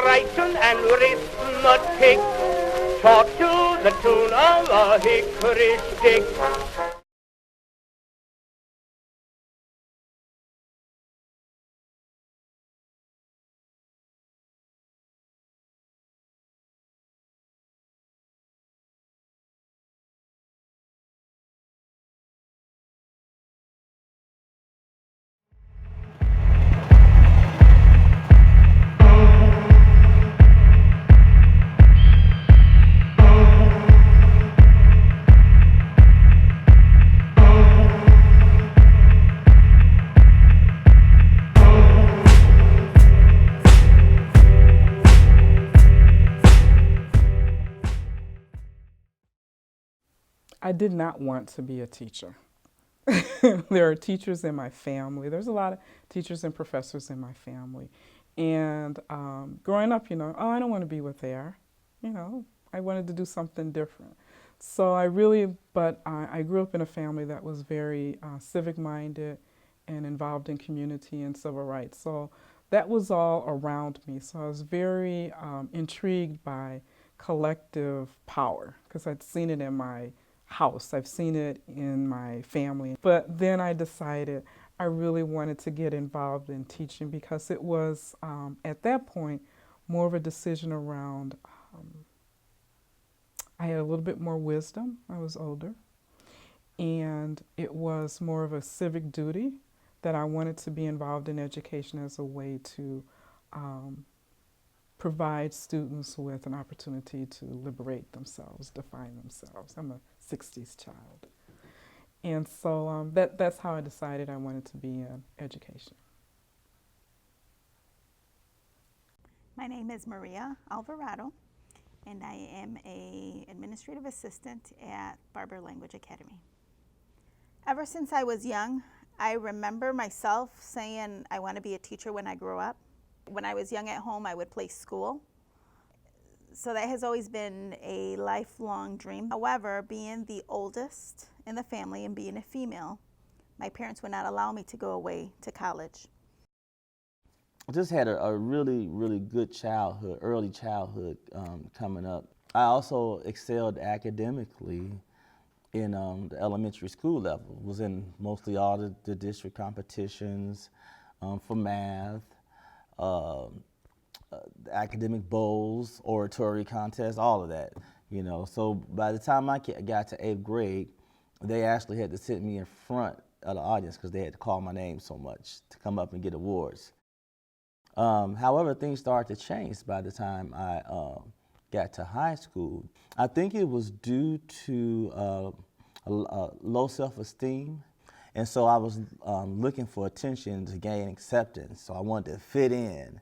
writing and arithmetic, taught to the tune of a hickory stick. I did not want to be a teacher. There are teachers in my family. There's a lot of teachers and professors in my family. And growing up, oh, I don't want to be what they are. I wanted to do something different. So I grew up in a family that was very civic-minded and involved in community and civil rights. So that was all around me. So I was very intrigued by collective power because I'd seen it in my house. I've seen it in my family. But then I decided I really wanted to get involved in teaching because it was, at that point, more of a decision around, I had a little bit more wisdom. I was older. And it was more of a civic duty that I wanted to be involved in education as a way to provide students with an opportunity to liberate themselves, define themselves. I'm a 60s child. And so that's how I decided I wanted to be in education. My name is Maria Alvarado, and I am an administrative assistant at Barber Language Academy. Ever since I was young, I remember myself saying I want to be a teacher when I grow up. When I was young at home, I would play school. So that has always been a lifelong dream. However, being the oldest in the family and being a female, my parents would not allow me to go away to college. I just had a really, really good childhood, early childhood coming up. I also excelled academically in the elementary school level. Was in mostly all the district competitions for math, academic bowls, oratory contests, all of that. So by the time I got to 8th grade, they actually had to sit me in front of the audience because they had to call my name so much to come up and get awards. However, things started to change by the time I got to high school. I think it was due to low self-esteem, and so I was looking for attention to gain acceptance, so I wanted to fit in.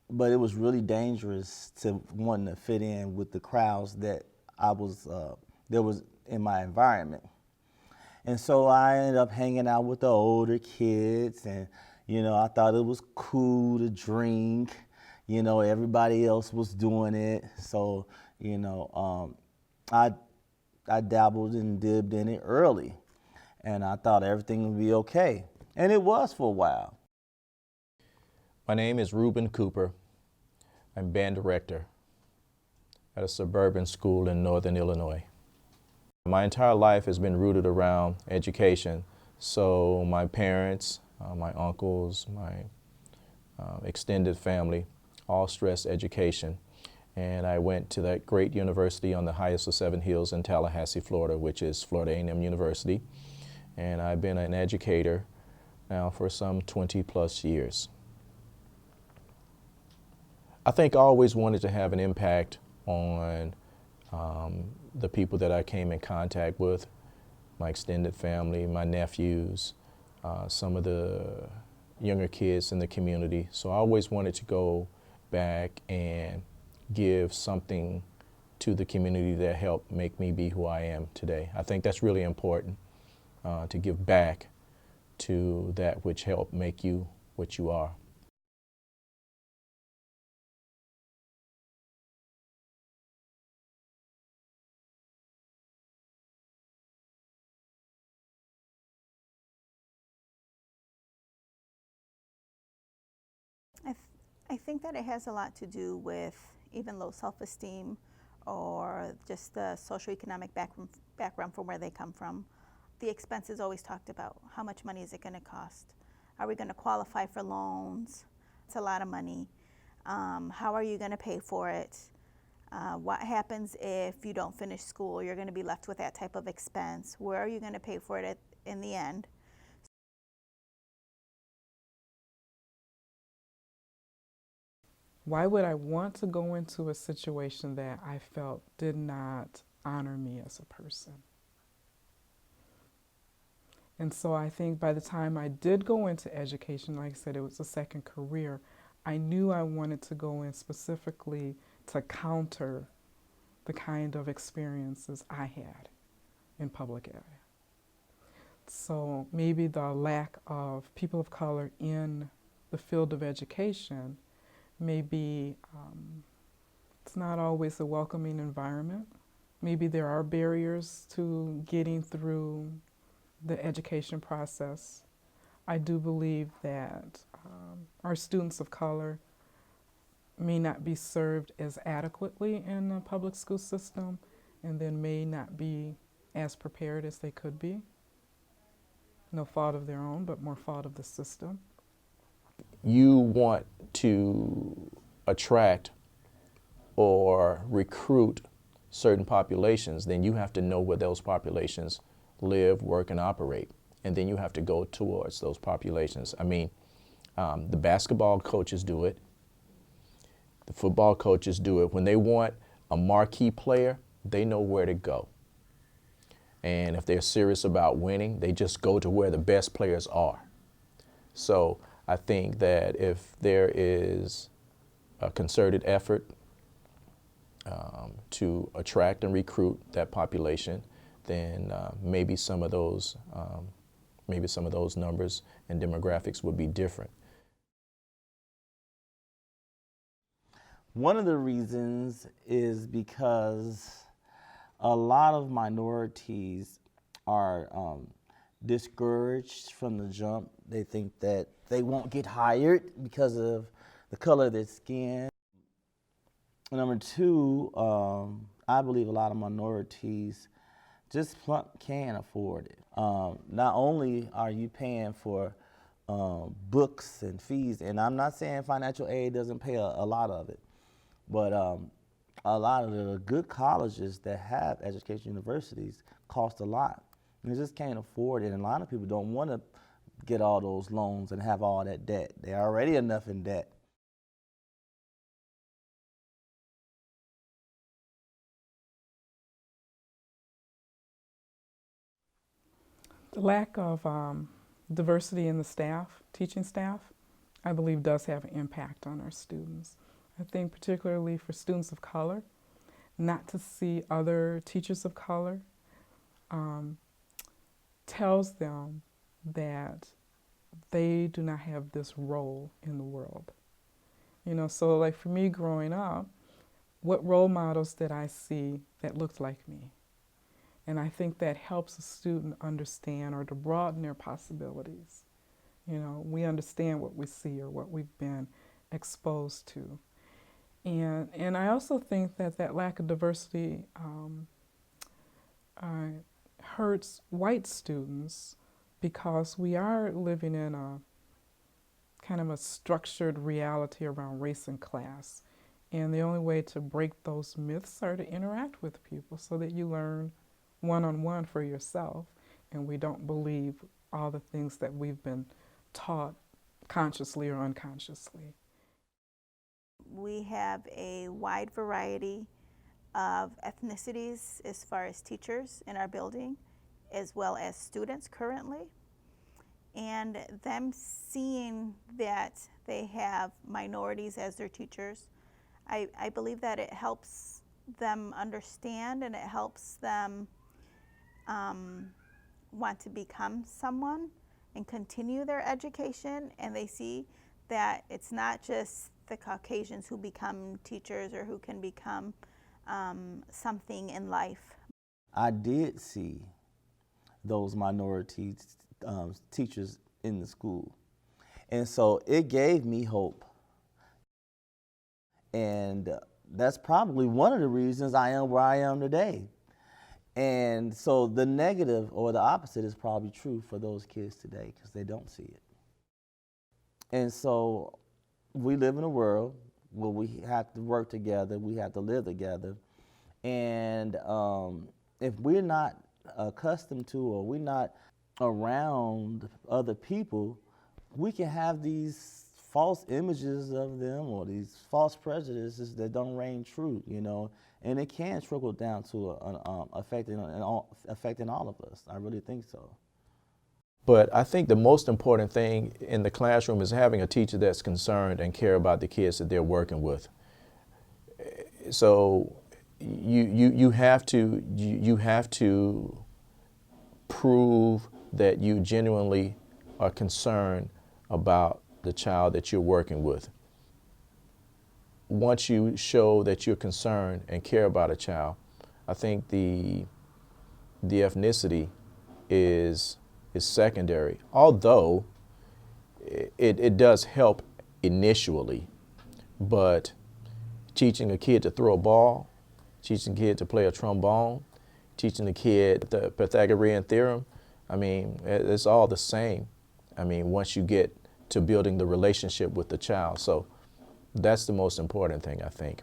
But it was really dangerous to wanting to fit in with the crowds that there was in my environment. And so I ended up hanging out with the older kids, and I thought it was cool to drink. Everybody else was doing it. So, I dabbled and dipped in it early, and I thought everything would be okay. And it was for a while. My name is Reuben Cooper. I'm band director at a suburban school in northern Illinois. My entire life has been rooted around education. So my parents, my uncles, my extended family all stress education. And I went to that great university on the highest of 7 hills in Tallahassee, Florida, which is Florida A&M University. And I've been an educator now for some 20 plus years. I think I always wanted to have an impact on the people that I came in contact with, my extended family, my nephews, some of the younger kids in the community. So I always wanted to go back and give something to the community that helped make me be who I am today. I think that's really important, to give back to that which helped make you what you are. I I think that it has a lot to do with even low self-esteem or just the socioeconomic background from where they come from. The expense is always talked about. How much money is it going to cost? Are we going to qualify for loans? It's a lot of money. How are you going to pay for it? What happens if you don't finish school? You're going to be left with that type of expense. Where are you going to pay for it in the end? Why would I want to go into a situation that I felt did not honor me as a person? And so I think by the time I did go into education, like I said, it was a second career, I knew I wanted to go in specifically to counter the kind of experiences I had in public area. So maybe the lack of people of color in the field of education, maybe it's not always a welcoming environment. Maybe there are barriers to getting through the education process. I do believe that our students of color may not be served as adequately in the public school system, and then may not be as prepared as they could be. No fault of their own, but more fault of the system. You want to attract or recruit certain populations, then you have to know where those populations live, work, and operate. And then you have to go towards those populations. I mean, the basketball coaches do it. The football coaches do it. When they want a marquee player, they know where to go. And if they're serious about winning, they just go to where the best players are. So I think that if there is a concerted effort to attract and recruit that population, then maybe some of those numbers and demographics would be different. One of the reasons is because a lot of minorities are discouraged from the jump. They think that they won't get hired because of the color of their skin. Number two, I believe a lot of minorities just can't afford it. Not only are you paying for books and fees, and I'm not saying financial aid doesn't pay a lot of it, but a lot of the good colleges that have education universities cost a lot. And they just can't afford it, and a lot of people don't want to get all those loans and have all that debt. They're already enough in debt. The lack of diversity in the staff, teaching staff, I believe does have an impact on our students. I think particularly for students of color, not to see other teachers of color tells them that they do not have this role in the world. You know, so like for me growing up, what role models did I see that looked like me? And I think that helps a student understand or to broaden their possibilities. You know, we understand what we see or what we've been exposed to. And I also think that that lack of diversity hurts white students because we are living in a kind of a structured reality around race and class. And the only way to break those myths are to interact with people so that you learn one-on-one for yourself, and we don't believe all the things that we've been taught consciously or unconsciously. We have a wide variety of ethnicities as far as teachers in our building, as well as students currently. And them seeing that they have minorities as their teachers, I believe that it helps them understand and it helps them want to become someone and continue their education, and they see that it's not just the Caucasians who become teachers or who can become something in life. I did see those minority teachers in the school, and so it gave me hope And that's probably one of the reasons I am where I am today. And so the negative or the opposite is probably true for those kids today because they don't see it. And so we live in a world where we have to work together, we have to live together. And if we're not accustomed to or we're not around other people, we can have these false images of them or these false prejudices that don't reign true, you know, and it can trickle down to affecting all of us. I really think so. But I think the most important thing in the classroom is having a teacher that's concerned and care about the kids that they're working with. So you have to prove that you genuinely are concerned about the child that you're working with. Once you show that you're concerned and care about a child, I think the ethnicity is secondary, although it does help initially. But teaching a kid to throw a ball, teaching a kid to play a trombone, teaching a kid the Pythagorean theorem, I mean, it's all the same. I mean, once you get to building the relationship with the child. So that's the most important thing, I think.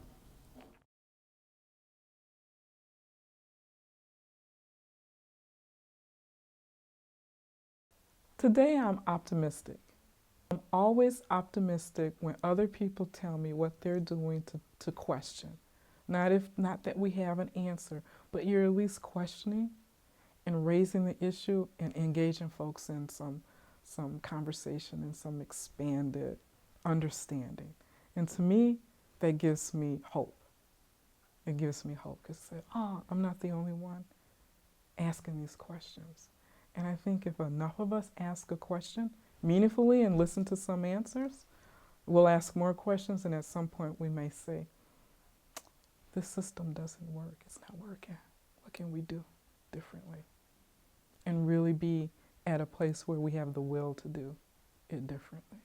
Today I'm optimistic. I'm always optimistic when other people tell me what they're doing to question. Not that we have an answer, but you're at least questioning and raising the issue and engaging folks in some conversation and some expanded understanding. And to me, that gives me hope. It gives me hope because I'm not the only one asking these questions. And I think if enough of us ask a question meaningfully and listen to some answers, we'll ask more questions, and at some point we may say, this system doesn't work, it's not working. What can we do differently? And really be at a place where we have the will to do it differently.